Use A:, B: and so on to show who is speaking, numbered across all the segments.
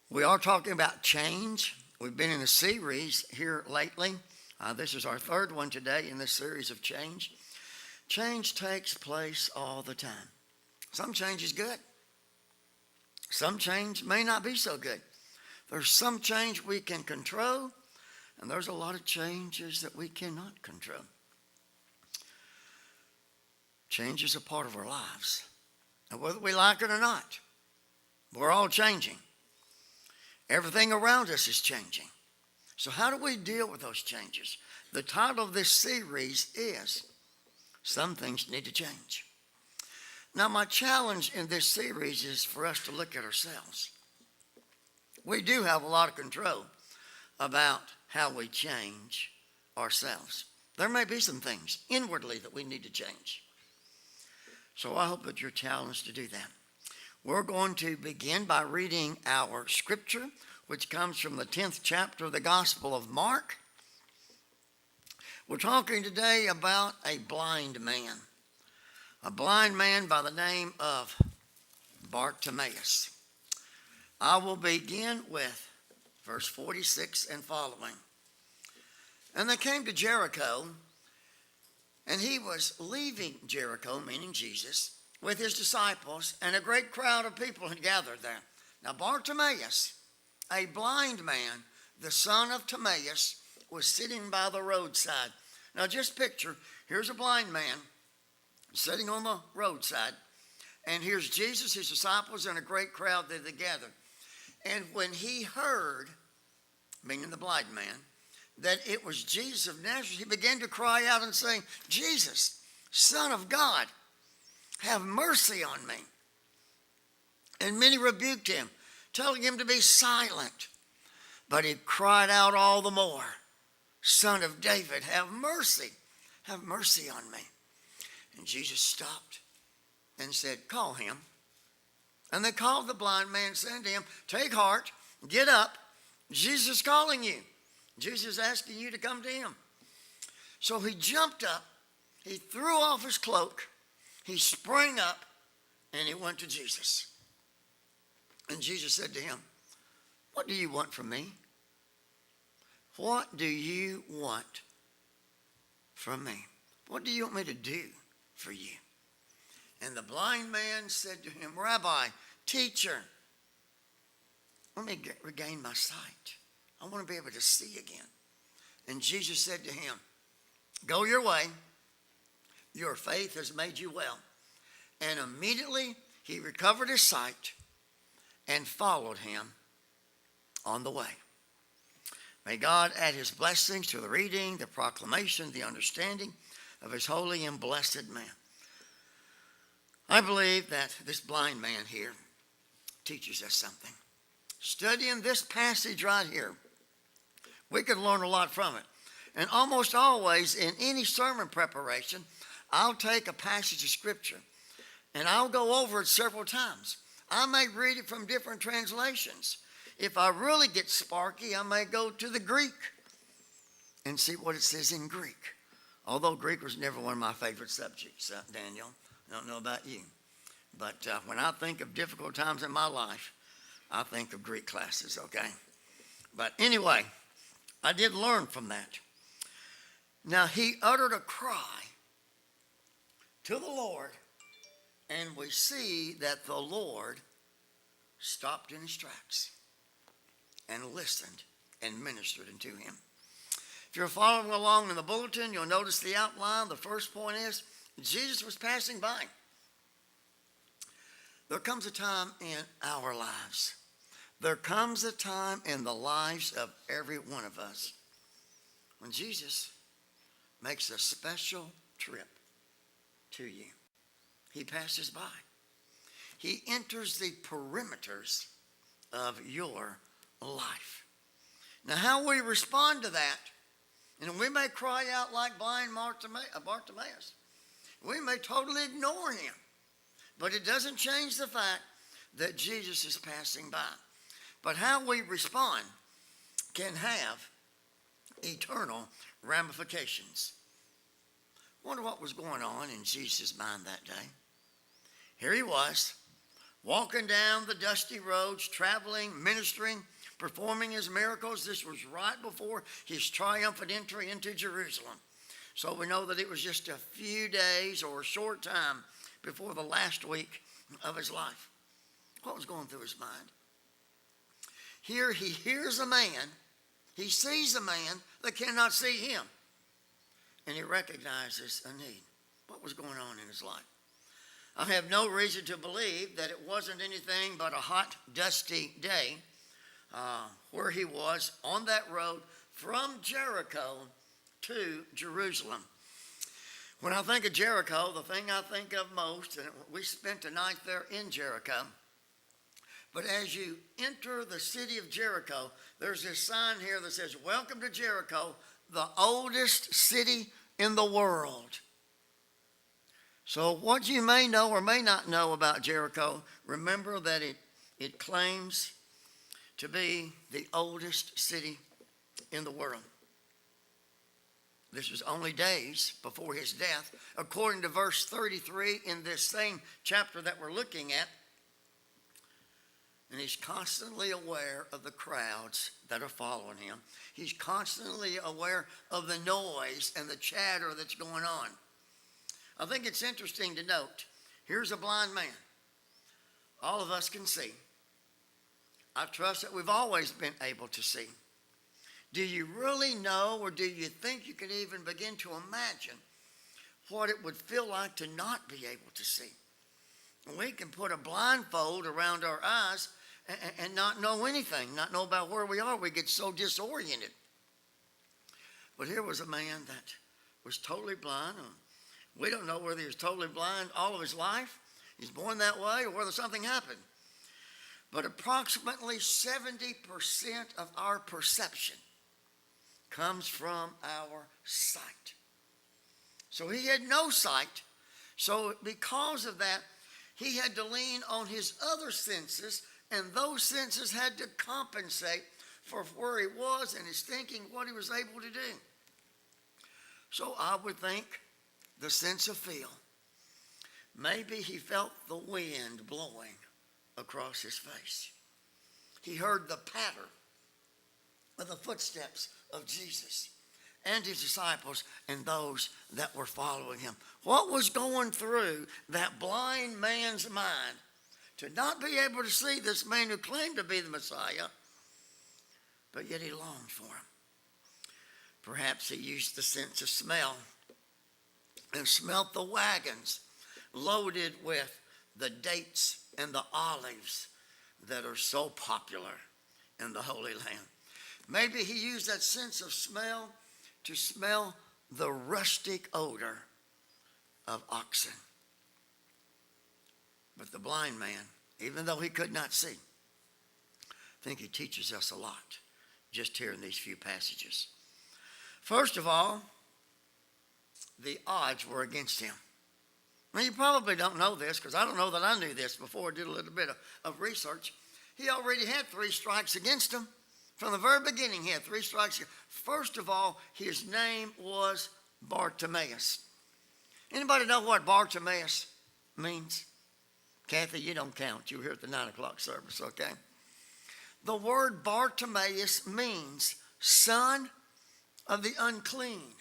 A: We are talking about change. We've been in a series here lately. This is our third one today in this series of change. Change takes place all the time. Some change is good. Some change may not be so good. There's some change we can control, and there's a lot of changes that we cannot control. Change is a part of our lives. And whether we like it or not, we're all changing. Everything around us is changing. So how do we deal with those changes? The title of this series is Some Things Need to Change. Now, my challenge in this series is for us to look at ourselves. We do have a lot of control about how we change ourselves. There may be some things inwardly that we need to change. So I hope that you're challenged to do that. We're going to begin by reading our scripture, which comes from the 10th chapter of the Gospel of Mark. We're talking today about a blind man by the name of Bartimaeus. I will begin with verse 46 and following. And they came to Jericho, and he was leaving Jericho, meaning Jesus, with his disciples, and a great crowd of people had gathered there. Now Bartimaeus, a blind man, the son of Timaeus, was sitting by the roadside. Now just picture, here's a blind man sitting on the roadside, and here's Jesus, his disciples, and a great crowd that had gathered. And when he heard, meaning the blind man, that it was Jesus of Nazareth, he began to cry out and say, Jesus, Son of God, have mercy on me. And many rebuked him, telling him to be silent. But he cried out all the more, Son of David, have mercy on me. And Jesus stopped and said, call him. And they called the blind man, saying to him, take heart, get up, Jesus is calling you. Jesus is asking you to come to him. So he jumped up, he threw off his cloak, he sprang up, and he went to Jesus. And Jesus said to him, what do you want from me? What do you want from me? What do you want me to do for you? And the blind man said to him, Rabbi, teacher, let me regain my sight. I want to be able to see again. And Jesus said to him, go your way. Your faith has made you well. And immediately he recovered his sight and followed him on the way. May God add his blessings to the reading, the proclamation, the understanding of his holy and blessed man. I believe that this blind man here teaches us something. Studying this passage right here, we can learn a lot from it. And almost always in any sermon preparation, I'll take a passage of scripture and I'll go over it several times. I may read it from different translations. If I really get sparky, I may go to the Greek and see what it says in Greek. Although Greek was never one of my favorite subjects, Daniel. I don't know about you. But when I think of difficult times in my life, I think of Greek classes, okay? But anyway, I did learn from that. Now he uttered a cry to the Lord, and we see that the Lord stopped in his tracks and listened and ministered unto him. If you're following along in the bulletin, you'll notice the outline. The first point is Jesus was passing by. There comes a time in our lives. There comes a time in the lives of every one of us when Jesus makes a special trip to you. He passes by. He enters the perimeters of your life. Now, how we respond to that, and we may cry out like blind Bartimaeus. We may totally ignore him, but it doesn't change the fact that Jesus is passing by. But how we respond can have eternal ramifications. I wonder what was going on in Jesus' mind that day. Here he was, walking down the dusty roads, traveling, ministering, performing his miracles. This was right before his triumphant entry into Jerusalem. So we know that it was just a few days or a short time before the last week of his life. What was going through his mind? Here he hears a man, he sees a man that cannot see him, and he recognizes a need. What was going on in his life? I have no reason to believe that it wasn't anything but a hot, dusty day where he was on that road from Jericho to Jerusalem. When I think of Jericho, the thing I think of most, and we spent a night there in Jericho, but as you enter the city of Jericho, there's this sign here that says, "Welcome to Jericho, the oldest city in the world." So what you may know or may not know about Jericho, remember that it claims to be the oldest city in the world. This was only days before his death. According to verse 33 in this same chapter that we're looking at, and he's constantly aware of the crowds that are following him. He's constantly aware of the noise and the chatter that's going on. I think it's interesting to note, here's a blind man. All of us can see. I trust that we've always been able to see. Do you really know, or do you think you can even begin to imagine what it would feel like to not be able to see? We can put a blindfold around our eyes and not know anything, not know about where we are. We get so disoriented. But here was a man that was totally blind. We don't know whether he was totally blind all of his life, he's born that way, or whether something happened. But approximately 70% of our perception comes from our sight. So he had no sight. So because of that, he had to lean on his other senses, and those senses had to compensate for where he was and his thinking, what he was able to do. So I would think the sense of feel. Maybe he felt the wind blowing across his face. He heard the patter of the footsteps of Jesus and his disciples and those that were following him. What was going through that blind man's mind to not be able to see this man who claimed to be the Messiah, but yet he longed for him? Perhaps he used the sense of smell and smelt the wagons loaded with the dates and the olives that are so popular in the Holy Land. Maybe he used that sense of smell to smell the rustic odor of oxen. But the blind man, even though he could not see, I think he teaches us a lot just here in these few passages. First of all, the odds were against him. Now, you probably don't know this, because I don't know that I knew this before I did a little bit of research. He already had 3 strikes against him. From the very beginning, he had 3 strikes. First of all, his name was Bartimaeus. Anybody know what Bartimaeus means? Kathy, you don't count. You were here at the 9 o'clock service, okay? The word Bartimaeus means son of the unclean.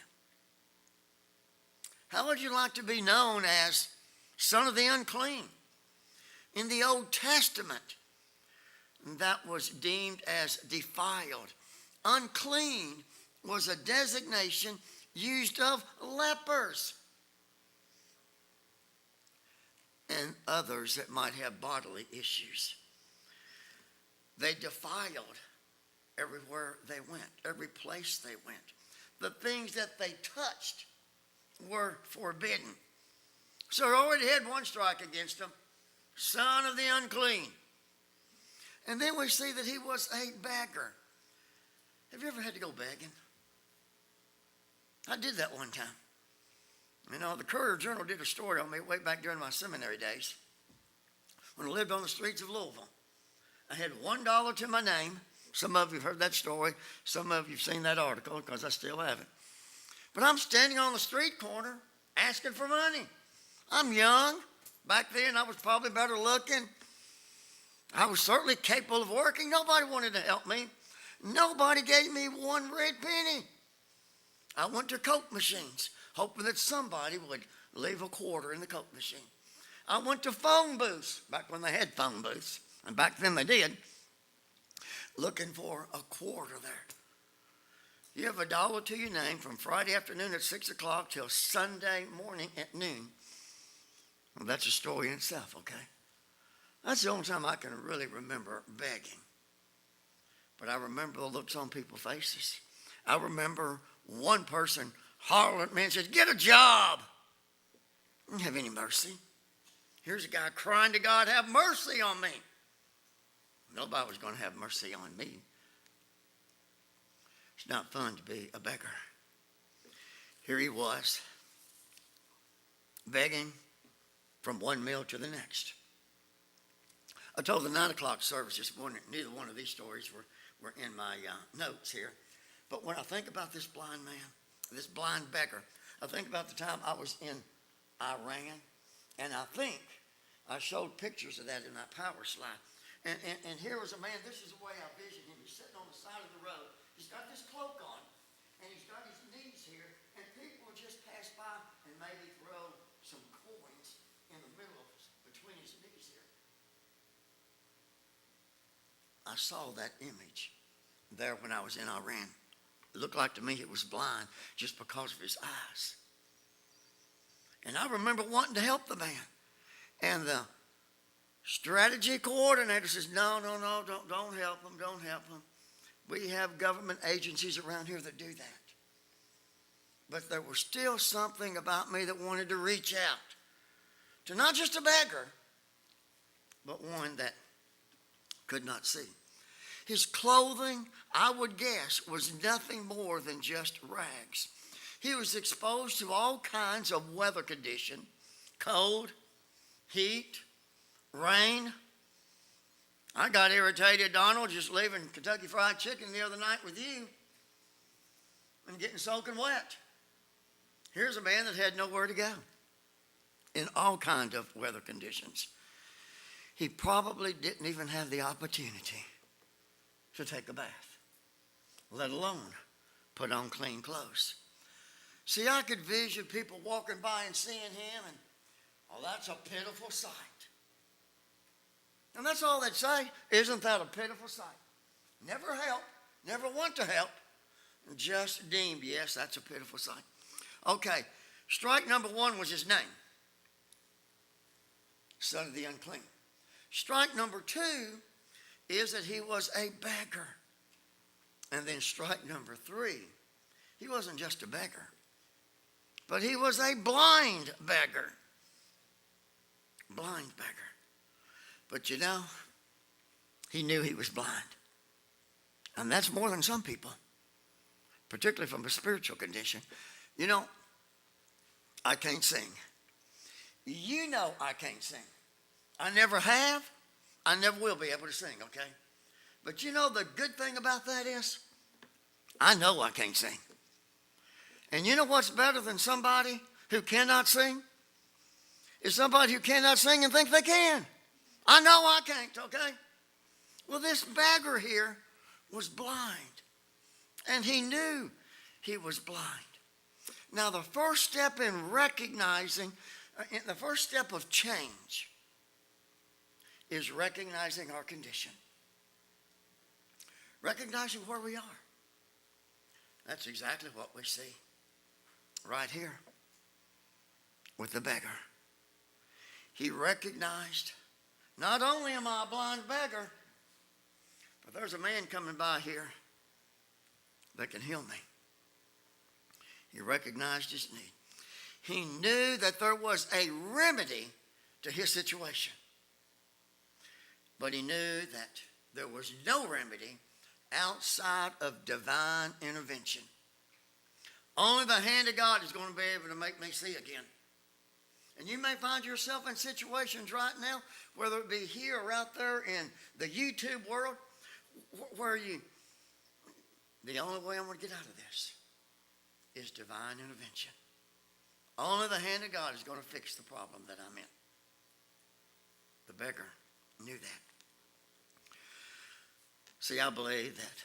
A: How would you like to be known as son of the unclean? In the Old Testament, that was deemed as defiled. Unclean was a designation used of lepers and others that might have bodily issues. They defiled everywhere they went, every place they went. The things that they touched were forbidden. So he already had 1 strike against him, son of the unclean. And then we see that he was a beggar. Have you ever had to go begging? I did that one time. You know, the Courier-Journal did a story on me way back during my seminary days when I lived on the streets of Louisville. I had $1 to my name. Some of you have heard that story. Some of you have seen that article, because I still have it. But I'm standing on the street corner asking for money. I'm young. Back then, I was probably better looking. I was certainly capable of working. Nobody wanted to help me. Nobody gave me one red penny. I went to Coke machines, hoping that somebody would leave a quarter in the Coke machine. I went to phone booths, back when they had phone booths, and back then they did, looking for a quarter there. You have $1 to your name from Friday afternoon at 6 o'clock till Sunday morning at noon. Well, that's a story in itself, okay? That's the only time I can really remember begging. But I remember the looks on people's faces. I remember one person hollering at me and said, "Get a job." I didn't have any mercy. Here's a guy crying to God, "Have mercy on me." Nobody was going to have mercy on me. It's not fun to be a beggar. Here he was, begging from one meal to the next. I told the 9 o'clock service this morning, neither one of these stories were in my notes here. But when I think about this blind man, this blind beggar, I think about the time I was in Iran, and I think I showed pictures of that in that power slide. And here was a man, this is the way I vision him. He's sitting on the side of the road. He's got this cloak on, and he's got his knees here, and people will just pass by and maybe throw some coins in the middle of between his knees here. I saw that image there when I was in Iran. It looked like to me it was blind just because of his eyes. And I remember wanting to help the man. And the strategy coordinator says, no, don't help him, don't help him. We have government agencies around here that do that. But there was still something about me that wanted to reach out to not just a beggar, but one that could not see. His clothing, I would guess, was nothing more than just rags. He was exposed to all kinds of weather condition, cold, heat, rain. I got irritated, Donald, just leaving Kentucky Fried Chicken the other night with you and getting soaking wet. Here's a man that had nowhere to go in all kinds of weather conditions. He probably didn't even have the opportunity to take a bath, let alone put on clean clothes. See, I could vision people walking by and seeing him, and, oh, that's a pitiful sight. And that's all they'd say. Isn't that a pitiful sight? Never help, never want to help, just deemed, yes, that's a pitiful sight. Okay, strike number one was his name, son of the unclean. Strike number two is that he was a beggar. And then strike number three, he wasn't just a beggar, but he was a blind beggar. Blind beggar. But you know, he knew he was blind. And that's more than some people, particularly from a spiritual condition. You know, I can't sing. You know I can't sing. I never have. I never will be able to sing, okay? But you know the good thing about that is, I know I can't sing. And you know what's better than somebody who cannot sing? Is somebody who cannot sing and thinks they can. I know I can't, okay? Well, this beggar here was blind. And he knew he was blind. Now, the first step in recognizing, the first step of change is recognizing our condition. Recognizing where we are. That's exactly what we see right here with the beggar. He recognized, not only am I a blind beggar, but there's a man coming by here that can heal me. He recognized his need. He knew that there was a remedy to his situation. But he knew that there was no remedy outside of divine intervention. Only the hand of God is going to be able to make me see again. And you may find yourself in situations right now, whether it be here or out there in the YouTube world, where the only way I'm going to get out of this is divine intervention. Only the hand of God is going to fix the problem that I'm in. The beggar knew that. See, I believe that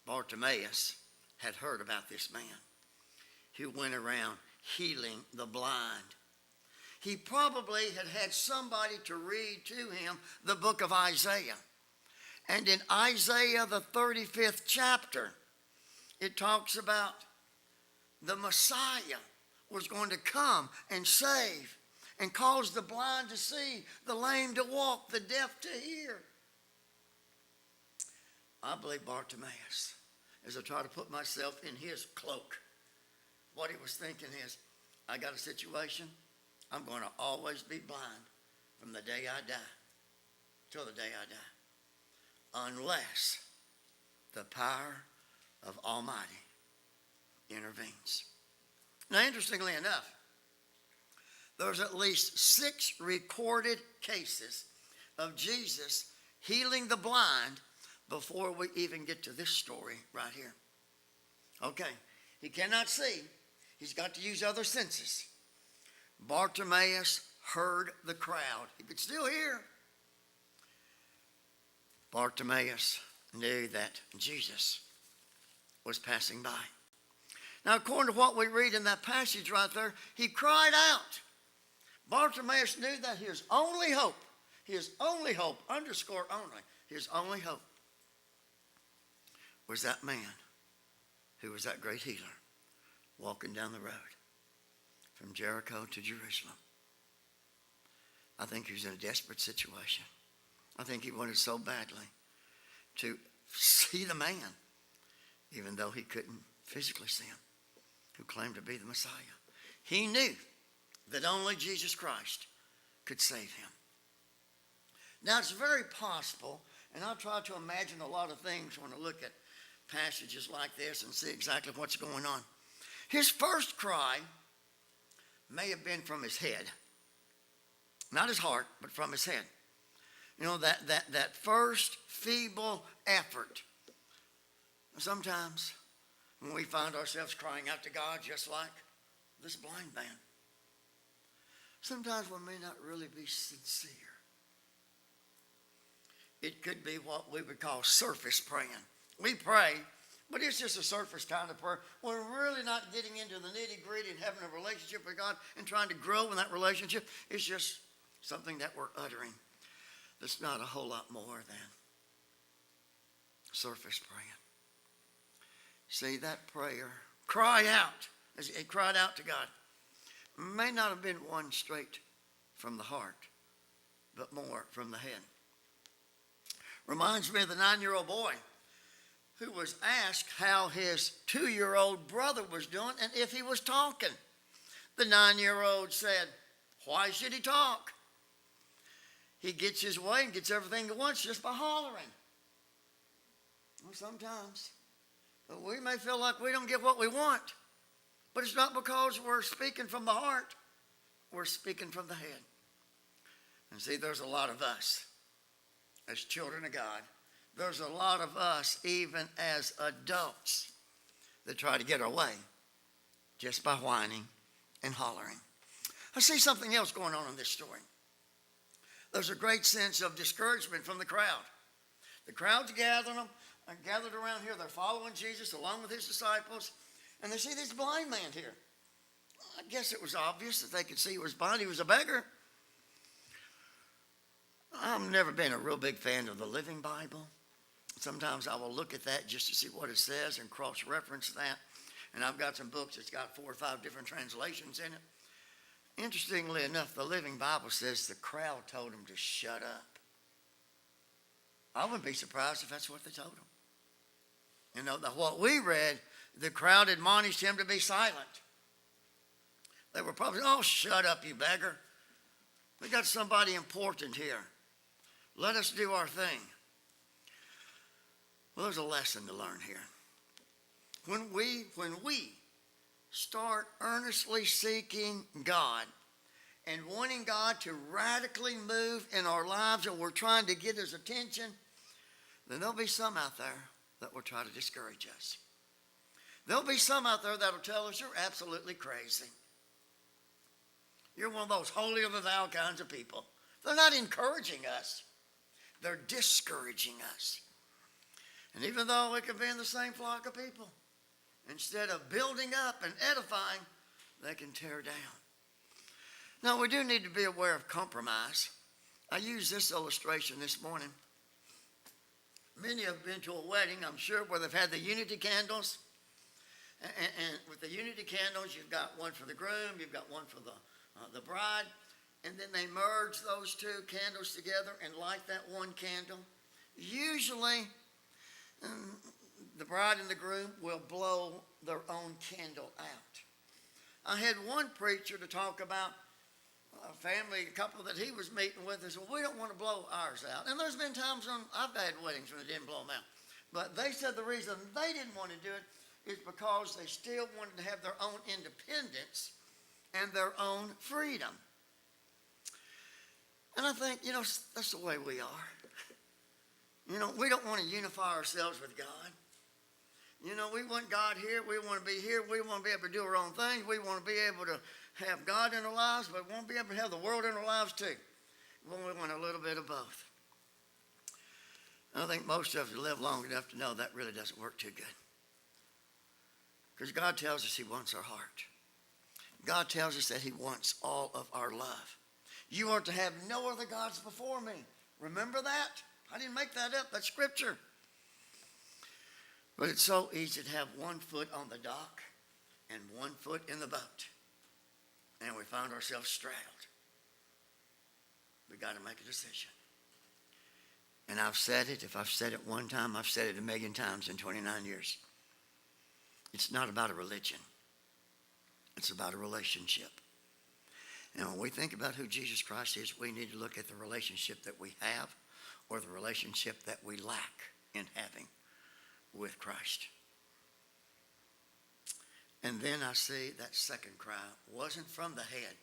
A: Bartimaeus had heard about this man who went around healing the blind. He probably had had somebody to read to him the book of Isaiah. And in Isaiah, the 35th chapter, it talks about the Messiah was going to come and save and cause the blind to see, the lame to walk, the deaf to hear. I believe Bartimaeus, as I try to put myself in his cloak, what he was thinking is, I got a situation, I'm going to always be blind from the day I die till the day I die, unless the power of Almighty intervenes. Now, interestingly enough, there's at least 6 recorded cases of Jesus healing the blind before we even get to this story right here. Okay, he cannot see. He's got to use other senses. Bartimaeus heard the crowd. He could still hear. Bartimaeus knew that Jesus was passing by. Now, according to what we read in that passage right there, he cried out. Bartimaeus knew that his only hope, underscore only, his only hope was that man who was that great healer walking down the road from Jericho to Jerusalem. I think he was in a desperate situation. I think he wanted so badly to see the man, even though he couldn't physically see him, who claimed to be the Messiah. He knew that only Jesus Christ could save him. Now, it's very possible, and I'll try to imagine a lot of things when I look at passages like this and see exactly what's going on. His first cry may have been from his head. Not his heart, but from his head. You know, that first feeble effort. Sometimes when we find ourselves crying out to God just like this blind man, sometimes we may not really be sincere. It could be what we would call surface praying. We pray, but it's just a surface kind of prayer. We're really not getting into the nitty-gritty and having a relationship with God and trying to grow in that relationship. It's just something that we're uttering. That's not a whole lot more than surface praying. See, that prayer, cry out, as he cried out to God, may not have been one straight from the heart, but more from the head. Reminds me of the 9-year-old boy who was asked how his 2-year-old brother was doing and if he was talking. The 9-year-old said, why should he talk? He gets his way and gets everything he wants just by hollering. Well, sometimes we may feel like we don't get what we want, but it's not because we're speaking from the heart. We're speaking from the head. And see, there's a lot of us as children of God. There's a lot of us, even as adults, that try to get our way just by whining and hollering. I see something else going on in this story. There's a great sense of discouragement from the crowd. The crowd's gathered around here. They're following Jesus along with his disciples. And they see this blind man here. I guess it was obvious that they could see he was blind. He was a beggar. I've never been a real big fan of the Living Bible. Sometimes I will look at that just to see what it says and cross-reference that. And I've got some books that's got 4 or 5 different translations in it. Interestingly enough, the Living Bible says the crowd told him to shut up. I wouldn't be surprised if that's what they told him. You know, what we read, the crowd admonished him to be silent. They were probably, oh, shut up, you beggar. We got somebody important here. Let us do our thing. Well, there's a lesson to learn here. When we start earnestly seeking God and wanting God to radically move in our lives, and we're trying to get his attention, then there'll be some out there that will try to discourage us. There'll be some out there that will tell us you're absolutely crazy. You're one of those holier-than-thou kinds of people. They're not encouraging us. They're discouraging us. And even though it could be in the same flock of people, instead of building up and edifying, they can tear down. Now, we do need to be aware of compromise. I used this illustration this morning. Many have been to a wedding, I'm sure, where they've had the unity candles. And with the unity candles, you've got one for the groom, you've got one for the bride. And then they merge those two candles together and light that one candle. Usually, the bride and the groom will blow their own candle out. I had one preacher to talk about a family, a couple that he was meeting with. They said, well, we don't want to blow ours out. And there's been times when I've had weddings when they didn't blow them out. But they said the reason they didn't want to do it is because they still wanted to have their own independence and their own freedom. And I think, that's the way we are. We don't want to unify ourselves with God. We want God here. We want to be here. We want to be able to do our own things. We want to be able to have God in our lives, but we want to be able to have the world in our lives too. We want a little bit of both. I think most of us live long enough to know that really doesn't work too good. Because God tells us he wants our heart. God tells us that he wants all of our love. You are to have no other gods before me. Remember that? I didn't make that up. That's scripture. But it's so easy to have one foot on the dock and one foot in the boat. And we find ourselves straddled. We got to make a decision. And I've said it. If I've said it one time, I've said it a million times in 29 years. It's not about a religion. It's about a relationship. And when we think about who Jesus Christ is, we need to look at the relationship that we have or the relationship that we lack in having with Christ. And then I see that second cry wasn't from the head.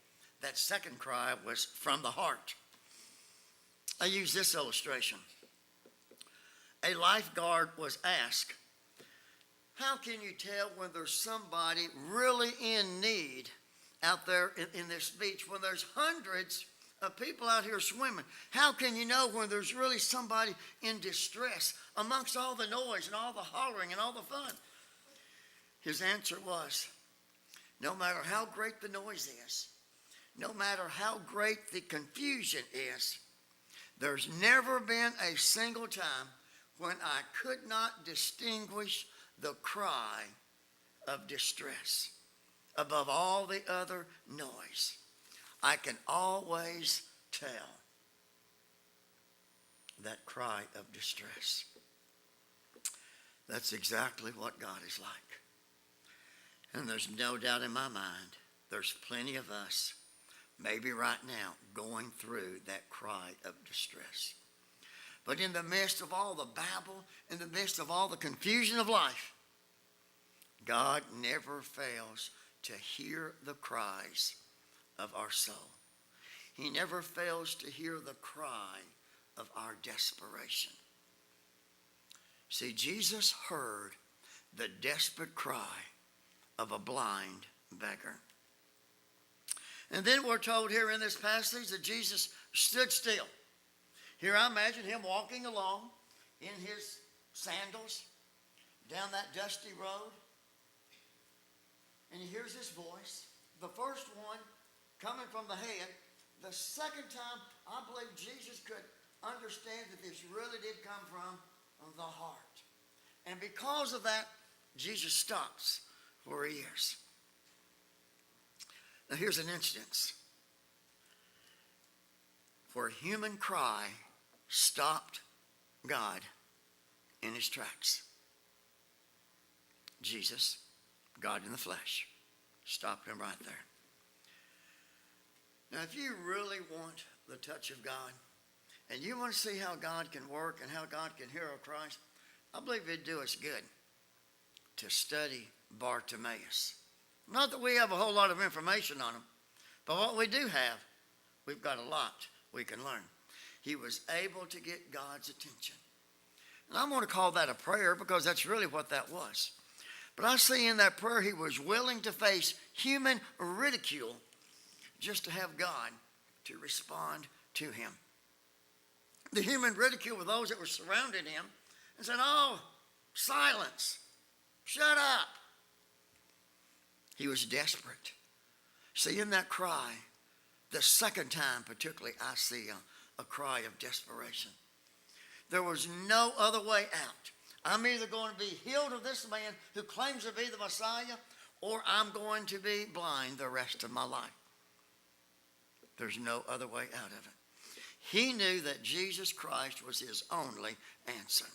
A: That second cry was from the heart. I use this illustration. A lifeguard was asked, how can you tell when there's somebody really in need out there in this beach when there's hundreds of people out here swimming? How can you know when there's really somebody in distress amongst all the noise and all the hollering and all the fun? His answer was, no matter how great the noise is, no matter how great the confusion is, there's never been a single time when I could not distinguish the cry of distress above all the other noise. I can always tell that cry of distress. That's exactly what God is like. And there's no doubt in my mind, there's plenty of us, maybe right now, going through that cry of distress. But in the midst of all the babble, in the midst of all the confusion of life, God never fails to hear the cries of our soul. He never fails to hear the cry of our desperation. See, Jesus heard the desperate cry of a blind beggar. And then we're told here in this passage that Jesus stood still. Here I imagine him walking along in his sandals down that dusty road. And he hears this voice. The first one coming from the head. The second time, I believe Jesus could understand that this really did come from the heart. And because of that, Jesus stops where he is. Now here's an instance where human cry stopped God in his tracks. Jesus, God in the flesh, stopped him right there. Now, if you really want the touch of God, and you want to see how God can work and how God can hear our cries, I believe it'd do us good to study Bartimaeus. Not that we have a whole lot of information on him, but what we do have, we've got a lot we can learn. He was able to get God's attention. And I'm going to call that a prayer because that's really what that was. But I see in that prayer he was willing to face human ridicule just to have God to respond to him. The human ridicule with those that were surrounding him and said, oh, Silence. Shut up. He was desperate. See, in that cry, the second time particularly, I see a cry of desperation. There was no other way out. I'm either going to be healed of this man who claims to be the Messiah, or I'm going to be blind the rest of my life. There's no other way out of it. He knew that Jesus Christ was his only answer.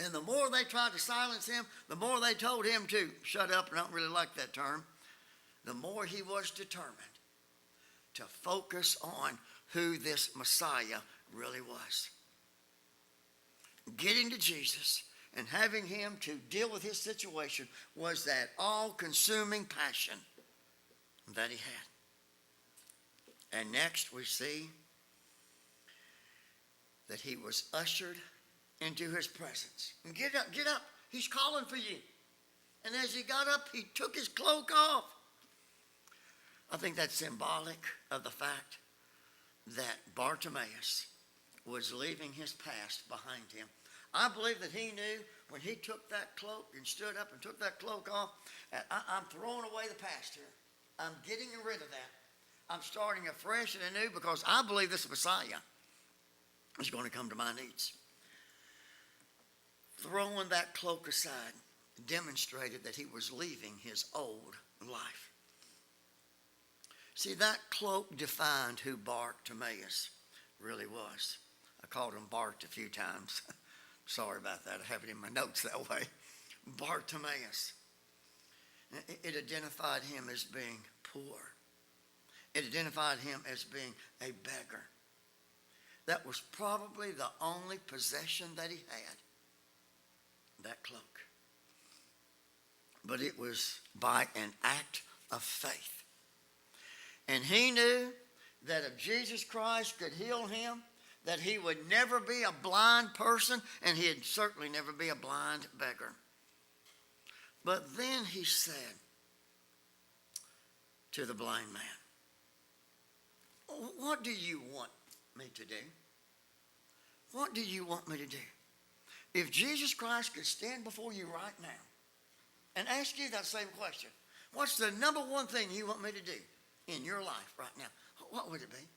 A: And the more they tried to silence him, the more they told him to shut up, and I don't really like that term, the more he was determined to focus on who this Messiah really was. Getting to Jesus and having him to deal with his situation was that all-consuming passion that he had. And next we see that he was ushered into his presence. And get up, get up. He's calling for you. And as he got up, he took his cloak off. I think that's symbolic of the fact that Bartimaeus was leaving his past behind him. I believe that he knew when he took that cloak and stood up and took that cloak off, I'm throwing away the past here. I'm getting rid of that. I'm starting afresh and anew because I believe this Messiah is going to come to my needs. Throwing that cloak aside demonstrated that he was leaving his old life. See, that cloak defined who Bartimaeus really was. I called him Bart a few times. Sorry about that. I have it in my notes that way. Bartimaeus. It identified him as being poor. It identified him as being a beggar. That was probably the only possession that he had. That cloak. But it was by an act of faith. And he knew that if Jesus Christ could heal him, that he would never be a blind person, and he'd certainly never be a blind beggar. But then he said to the blind man, "What do you want me to do? What do you want me to do?" If Jesus Christ could stand before you right now and ask you that same question, what's the number one thing you want me to do in your life right now? What would it be?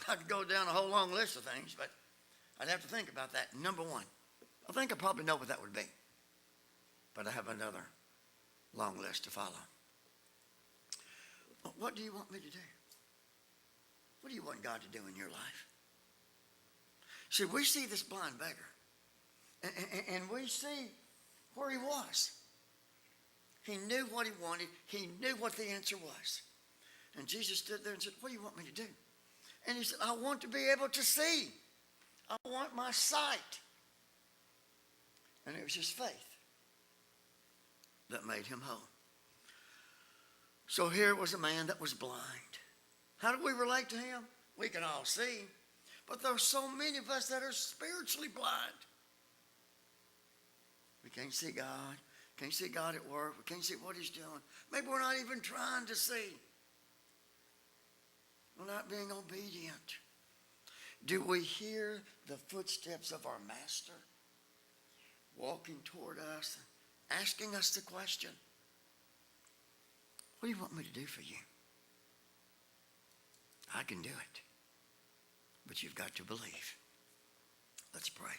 A: I could go down a whole long list of things, but I'd have to think about that. Number one, I think I probably know what that would be, but I have another long list to follow. What do you want me to do? What do you want God to do in your life? See, we see this blind beggar, and we see where he was. He knew what he wanted. He knew what the answer was. And Jesus stood there and said, "What do you want me to do?" And he said, "I want to be able to see. I want my sight." And it was his faith that made him whole. So here was a man that was blind. How do we relate to him? We can all see. But there are so many of us that are spiritually blind. We can't see God. Can't see God at work. We can't see what he's doing. Maybe we're not even trying to see. We're not being obedient. Do we hear the footsteps of our Master walking toward us, asking us the question, "What do you want me to do for you?" I can do it, but you've got to believe. Let's pray.